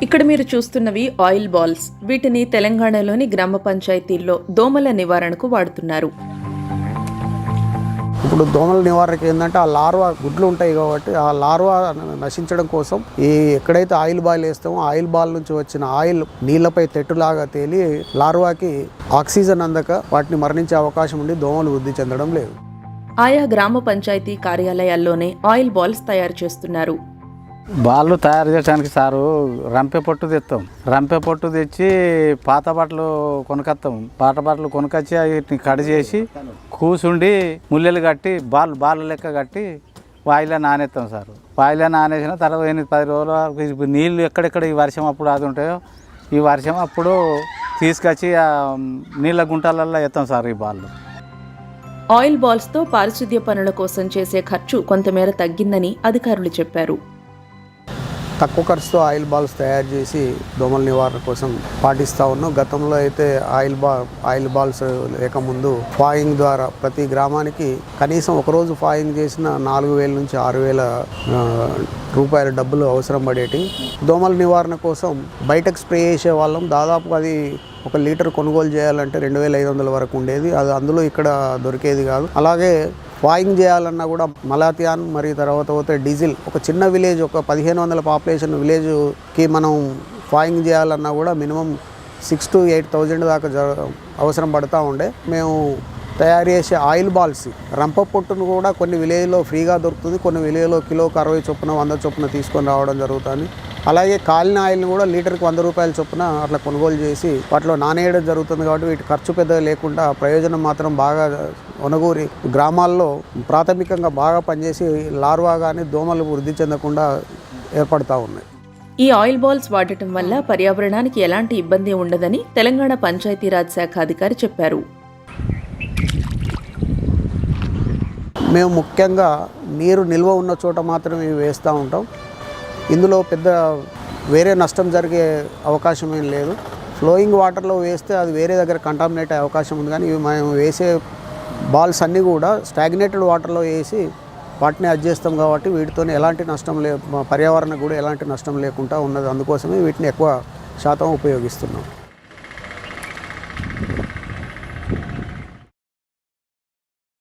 ఇక్కడ మీరు చూస్తున్నవి oil balls. వీటిని తెలంగాణలోని గ్రామ పంచాయతీల్లో దోమల నివారణకు వాడుతున్నారు. ఇప్పుడు దోమల నివారణకి ఏంటంటే ఆ లార్వా గుడ్లు ఉంటాయి కాబట్టి ఆ లార్వా నశించడం కోసం ఎక్కడైతే ఆయిల్ బాల్ వేస్తామో ఆయిల్ బాల్ నుంచి వచ్చిన ఆయిల్ నీళ్లపై తెట్టులాగా తేలి లార్వాకి ఆక్సిజన్ అందక వాటిని మరణించే అవకాశం ఉండి దోమలు వృద్ధి చెందడం లేదు. ఆయా గ్రామ పంచాయతీ కార్యాలయాల్లోనే ఆయిల్ బాల్స్ తయారు చేస్తున్నారు. బాళ్ళు తయారు చేయడానికి సారు రంపె పొట్టు తెస్తాం. రంపె పొట్టు తెచ్చి పాత బట్టలు కొనుకొస్తాం. పాత బట్టలు కొనుకొచ్చి వీటిని కట్ చేసి కూసుండి ముల్లెలు కట్టి బాల్ లెక్క కట్టి వాయిలో నానేస్తాం సార్. వాయిలో నానేసిన తర్వాత 8-10 రోజుల వరకు నీళ్ళు ఎక్కడెక్కడ ఈ వర్షం అప్పుడు అది ఉంటాయో ఈ వర్షం అప్పుడు తీసుకొచ్చి నీళ్ళ గుంటలలో వేస్తాం సార్ ఈ బాళ్ళు. ఆయిల్ బాల్స్తో పారిశుద్ధ్య పనుల కోసం చేసే ఖర్చు కొంతమేర తగ్గిందని అధికారులు చెప్పారు. తక్కువ ఖర్చుతో ఆయిల్ బాల్స్ తయారు చేసి దోమల నివారణ కోసం పాటిస్తూ ఉన్నాం. గతంలో అయితే ఆయిల్ బాల్స్ లేకముందు ఫాయింగ్ ద్వారా ప్రతి గ్రామానికి కనీసం ఒకరోజు ఫాయింగ్ చేసిన 4,000 నుంచి 6,000 రూపాయల డబ్బులు అవసరం పడేటి. దోమల నివారణ కోసం బయటకు స్ప్రే చేసే వాళ్ళం. దాదాపు అది 1 లీటర్ కొనుగోలు చేయాలంటే 2,500 వరకు ఉండేది. అది అందులో ఇక్కడ దొరికేది కాదు. అలాగే ఫాయింగ్ చేయాలన్నా కూడా మలాథియాన్ మరియు తర్వాత పోతే డీజిల్ ఒక చిన్న విలేజ్ ఒక 1,500 పాపులేషన్ విలేజ్కి మనం ఫాయింగ్ చేయాలన్నా కూడా మినిమం 6,000 to 8,000 దాకా అవసరం పడుతూ ఉండే. మేము తయారు చేసే ఆయిల్ బాల్స్ రంప పొట్టును కూడా కొన్ని విలేజ్లో ఫ్రీగా దొరుకుతుంది. కొన్ని విలేజ్లో కిలోకి 60 చొప్పున 100 చొప్పున తీసుకొని రావడం జరుగుతుంది. అలాగే కాలిన ఆయిల్ని కూడా లీటర్కి 100 రూపాయల చొప్పున అట్లా కొనుగోలు చేసి వాటిలో నానేయడం జరుగుతుంది. కాబట్టి వీటి ఖర్చు పెద్దగా లేకుండా ప్రయోజనం మాత్రం బాగా ఒనగూరి గ్రామాల్లో ప్రాథమికంగా బాగా పనిచేసి లార్వా కానీ దోమలు వృద్ధి చెందకుండా ఏర్పడతా ఉన్నాయి. ఈ ఆయిల్ బాల్స్ వాడటం వల్ల పర్యావరణానికి ఎలాంటి ఇబ్బంది ఉండదని తెలంగాణ పంచాయతీరాజ్ శాఖ అధికారి చెప్పారు. మేము ముఖ్యంగా నీరు నిల్వ ఉన్న చోట మాత్రమే వేస్తూ ఉంటాం. ఇందులో పెద్ద వేరే నష్టం జరిగే అవకాశం ఏం లేదు. ఫ్లోయింగ్ వాటర్లో వేస్తే అది వేరే దగ్గర కంటామినేట్ అయ్యే అవకాశం ఉంది. కానీ ఇవి మేము వేసే బాల్స్ అన్నీ కూడా స్టాగ్నేటెడ్ వాటర్లో వేసి వాటిని చేస్తాం కాబట్టి వీటితో ఎలాంటి నష్టం పర్యావరణకు కూడా ఎలాంటి నష్టం లేకుండా ఉన్నది. అందుకోసమే వీటిని ఎక్కువ శాతం ఉపయోగిస్తున్నాం.